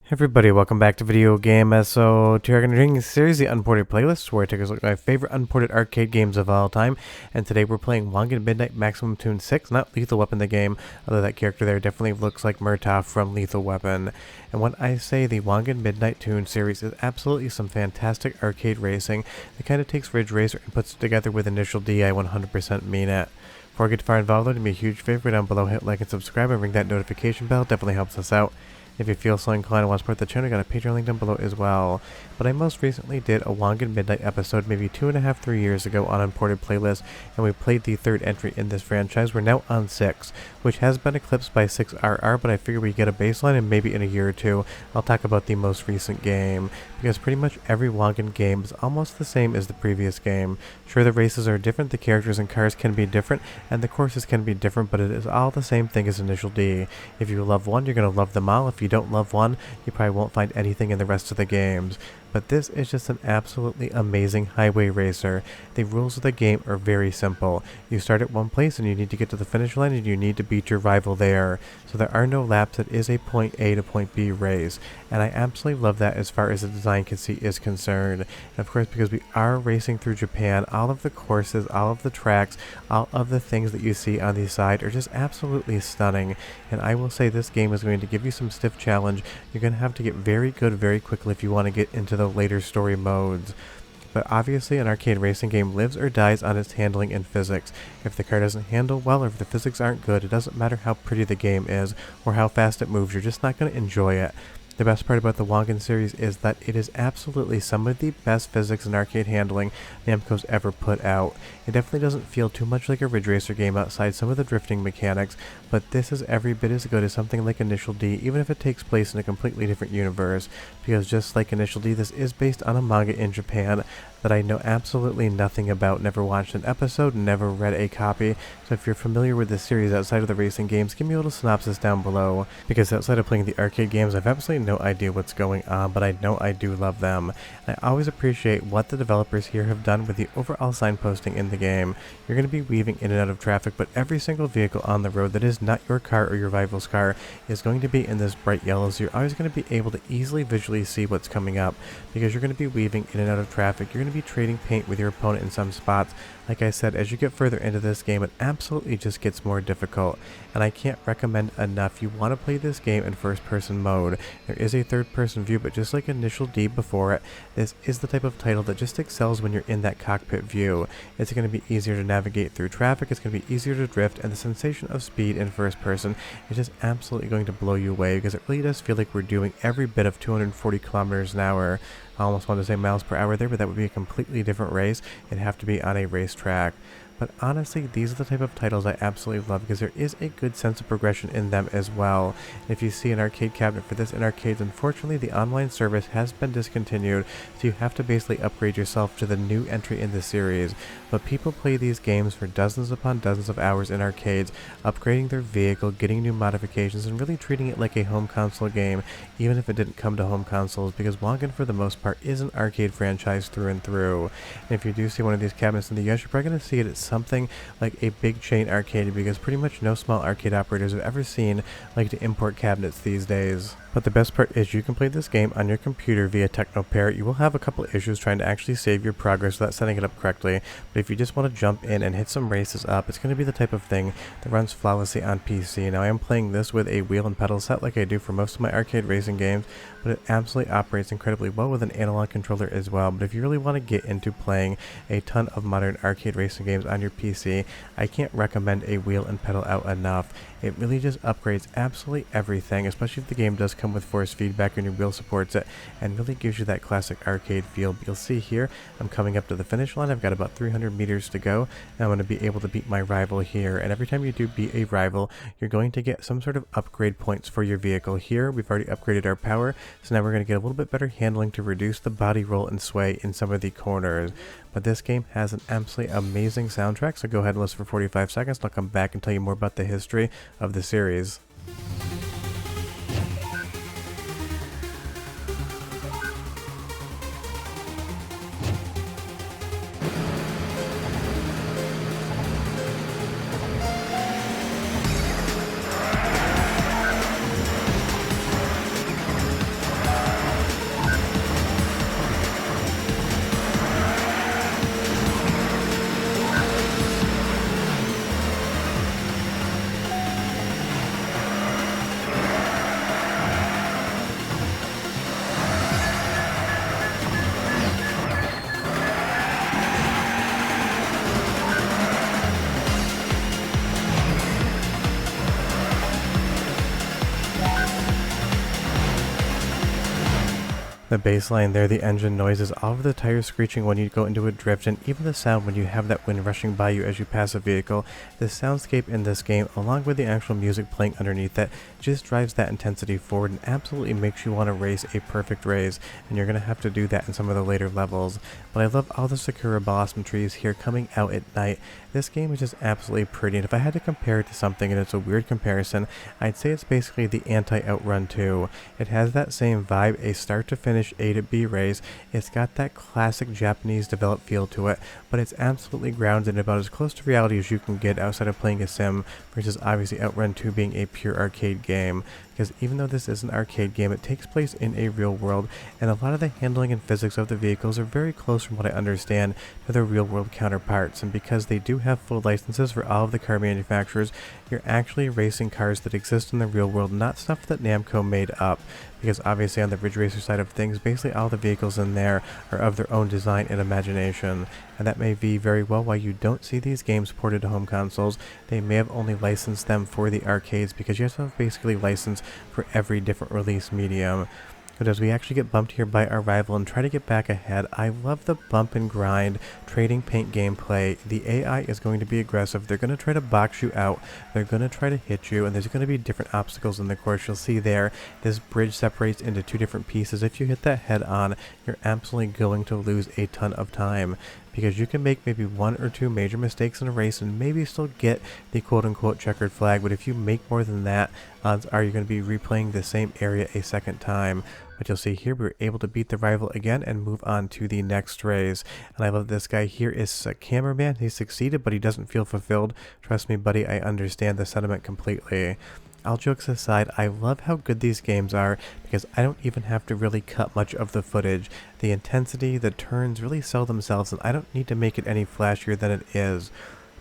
Hey everybody, welcome back to Video Game SO. Today we're going to be doing a series of the Unported Playlists where I take a look at my favorite unported arcade games of all time. And today we're playing Wangan Midnight Maximum Tune 6, not Lethal Weapon the game, although that character there definitely looks like Murtaugh from Lethal Weapon. And when I say the Wangan Midnight Tune series is absolutely some fantastic arcade racing that kind of takes Ridge Racer and puts it together with Initial D, I 100% mean it. Before I get far involved, do me a huge favor down below, hit like and subscribe and ring that notification bell, definitely helps us out. If you feel so inclined and want to support the channel, I got a Patreon link down below as well. But I most recently did a Wangan Midnight episode maybe 2.5, 3 years ago on Unported Playlist, and we played the third entry in this franchise. We're now on 6, which has been eclipsed by 6RR, but I figure we get a baseline and maybe in a year or two, I'll talk about the most recent game, because pretty much every Wangan game is almost the same as the previous game. Sure, the races are different, the characters and cars can be different, and the courses can be different, but it is all the same thing as Initial D. If you love one, you're going to love them all. If you don't love one, you probably won't find anything in the rest of the games. But this is just an absolutely amazing highway racer. The rules of the game are very simple. You start at one place and you need to get to the finish line and you need to beat your rival there. So there are no laps. It is a point A to point B race. And I absolutely love that as far as the design is concerned. And of course, because we are racing through Japan, all of the courses, all of the tracks, all of the things that you see on the side are just absolutely stunning. And I will say this game is going to give you some stiff challenge. You're going to have to get very good very quickly if you want to get into the later story modes. But obviously an arcade racing game lives or dies on its handling and physics. If the car doesn't handle well or if the physics aren't good, it doesn't matter how pretty the game is or how fast it moves, you're just not going to enjoy it. The best part about the Wangan series is that it is absolutely some of the best physics and arcade handling Namco's ever put out. It definitely doesn't feel too much like a Ridge Racer game outside some of the drifting mechanics, but this is every bit as good as something like Initial D, even if it takes place in a completely different universe, because just like Initial D, this is based on a manga in Japan that I know absolutely nothing about, never watched an episode, never read a copy, so if you're familiar with this series outside of the racing games, give me a little synopsis down below, because outside of playing the arcade games, I've absolutely no idea what's going on, but I know I do love them. And I always appreciate what the developers here have done with the overall signposting in the game. You're going to be weaving in and out of traffic, but every single vehicle on the road that is not your car or your rival's car is going to be in this bright yellow, so you're always going to be able to easily visually see what's coming up, because you're going to be weaving in and out of traffic. You're going to be trading paint with your opponent in some spots. Like I said, as you get further into this game, it absolutely just gets more difficult, and I can't recommend enough. You want to play this game in first-person mode. There is a third-person view, but just like Initial D before it, this is the type of title that just excels when you're in that cockpit view. It's going to be easier to navigate through traffic, it's going to be easier to drift, and the sensation of speed in first person is just absolutely going to blow you away, because it really does feel like we're doing every bit of 240 kilometers an hour. I almost wanted to say miles per hour there, but that would be a completely different race. It'd have to be on a racetrack. But honestly, these are the type of titles I absolutely love, because there is a good sense of progression in them as well. And if you see an arcade cabinet for this in arcades, unfortunately the online service has been discontinued, so you have to basically upgrade yourself to the new entry in the series. But people play these games for dozens upon dozens of hours in arcades, upgrading their vehicle, getting new modifications, and really treating it like a home console game, even if it didn't come to home consoles, because Wangan for the most part is an arcade franchise through and through. And if you do see one of these cabinets in the US, you're probably going to see it at something like a big chain arcade, because pretty much no small arcade operators have ever seen like to import cabinets these days. But the best part is you can play this game on your computer via TechnoParrot. You will have a couple issues trying to actually save your progress without setting it up correctly, but if you just want to jump in and hit some races up, it's going to be the type of thing that runs flawlessly on PC. Now I am playing this with a wheel and pedal set like I do for most of my arcade racing games, but it absolutely operates incredibly well with an analog controller as well. But if you really want to get into playing a ton of modern arcade racing games on your PC, I can't recommend a wheel and pedal out enough. It really just upgrades absolutely everything, especially if the game does come with force feedback and your wheel supports it, and really gives you that classic arcade feel. But you'll see here, I'm coming up to the finish line. I've got about 300 meters to go, and I'm going to be able to beat my rival here. And every time you do beat a rival, you're going to get some sort of upgrade points for your vehicle. Here, we've already upgraded our power, so now we're going to get a little bit better handling to reduce the body roll and sway in some of the corners. But this game has an absolutely amazing soundtrack, so go ahead and listen for 45 seconds, and I'll come back and tell you more about the history of the series. The bass line there, the engine noises, all of the tires screeching when you go into a drift, and even the sound when you have that wind rushing by you as you pass a vehicle. The soundscape in this game, along with the actual music playing underneath it, just drives that intensity forward and absolutely makes you want to race a perfect race, and you're going to have to do that in some of the later levels. But I love all the Sakura blossom trees here coming out at night. This game is just absolutely pretty, and if I had to compare it to something, and it's a weird comparison, I'd say it's basically the anti-Outrun 2. It has that same vibe, a start to finish A to B race. It's got that classic Japanese developed feel to it, but it's absolutely grounded and about as close to reality as you can get outside of playing a sim, versus obviously Outrun 2 being a pure arcade game. Because even though this is an arcade game, it takes place in a real world, and a lot of the handling and physics of the vehicles are very close from what I understand to their real world counterparts, and because they do have full licenses for all of the car manufacturers, you're actually racing cars that exist in the real world, not stuff that Namco made up. Because obviously on the Ridge Racer side of things, basically all the vehicles in there are of their own design and imagination, and that may be very well why you don't see these games ported to home consoles. They may have only licensed them for the arcades, because you have to basically license for every different release medium. But as we actually get bumped here by our rival and try to get back ahead, I love the bump and grind trading paint gameplay. The AI is going to be aggressive. They're going to try to box you out. They're going to try to hit you, and there's going to be different obstacles in the course. You'll see there, this bridge separates into two different pieces. If you hit that head on, you're absolutely going to lose a ton of time, because you can make maybe one or two major mistakes in a race and maybe still get the quote-unquote checkered flag, but if you make more than that, odds are you're going to be replaying the same area a second time. But you'll see here we were able to beat the rival again and move on to the next race. And I love this guy here is a cameraman. He succeeded, but he doesn't feel fulfilled. Trust me, buddy, I understand the sentiment completely. All jokes aside, I love how good these games are, because I don't even have to really cut much of the footage. The intensity, the turns really sell themselves, and I don't need to make it any flashier than it is.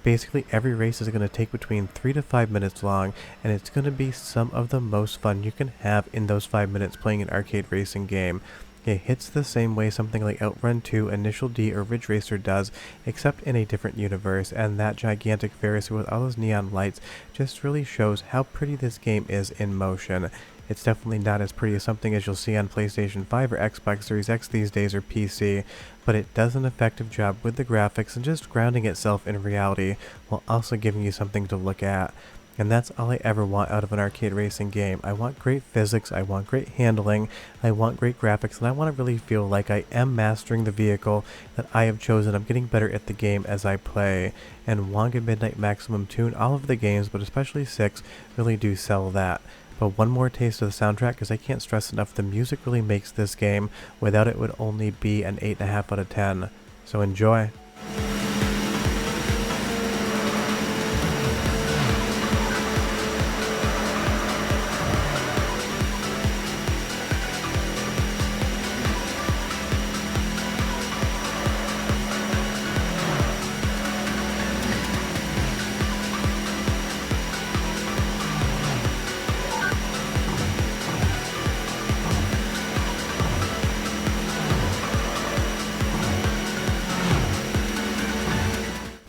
Basically, every race is going to take between 3 to 5 minutes long, and it's going to be some of the most fun you can have in those 5 minutes playing an arcade racing game. It hits the same way something like Outrun 2, Initial D, or Ridge Racer does, except in a different universe, and that gigantic Ferris with all those neon lights just really shows how pretty this game is in motion. It's definitely not as pretty as something as you'll see on PlayStation 5 or Xbox Series X these days, or PC, but it does an effective job with the graphics and just grounding itself in reality while also giving you something to look at. And that's all I ever want out of an arcade racing game. I want great physics, I want great handling, I want great graphics, and I want to really feel like I am mastering the vehicle that I have chosen. I'm getting better at the game as I play. And Wangan Midnight Maximum Tune, all of the games, but especially 6, really do sell that. But one more taste of the soundtrack, because I can't stress enough, the music really makes this game. Without it would only be an 8.5 out of 10. So enjoy.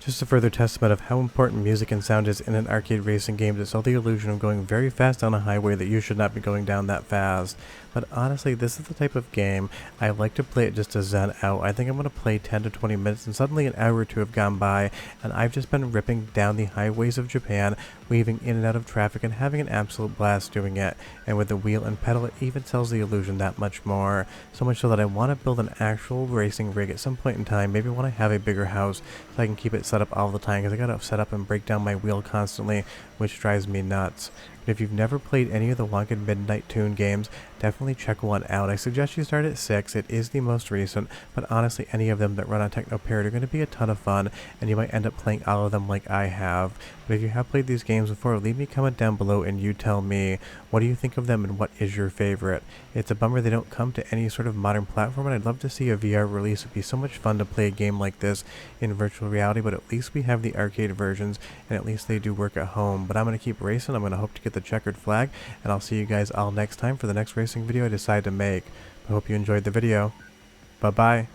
Just a further testament of how important music and sound is in an arcade racing game to sell the illusion of going very fast on a highway that you should not be going down that fast. But honestly, this is the type of game I like to play it just to zen out. I think I'm going to play 10 to 20 minutes and suddenly an hour or two have gone by and I've just been ripping down the highways of Japan, weaving in and out of traffic and having an absolute blast doing it. And with the wheel and pedal, it even sells the illusion that much more. So much so that I want to build an actual racing rig at some point in time, maybe when I have a bigger house, so I can keep it set up all the time, because I gotta set up and break down my wheel constantly, which drives me nuts. But if you've never played any of the Wangan Midnight Tune games, definitely check one out. I suggest you start at 6, it is the most recent, but honestly any of them that run on TechnoParrot are going to be a ton of fun, and you might end up playing all of them like I have. But if you have played these games before, leave me a comment down below and you tell me, what do you think of them and what is your favorite? It's a bummer they don't come to any sort of modern platform, and I'd love to see a VR release. It'd be so much fun to play a game like this in virtual reality, but at least we have the arcade versions, and at least they do work at home. But I'm going to keep racing, I'm going to hope to get the checkered flag, and I'll see you guys all next time for the next racing video I decide to make. I hope you enjoyed the video. Bye bye.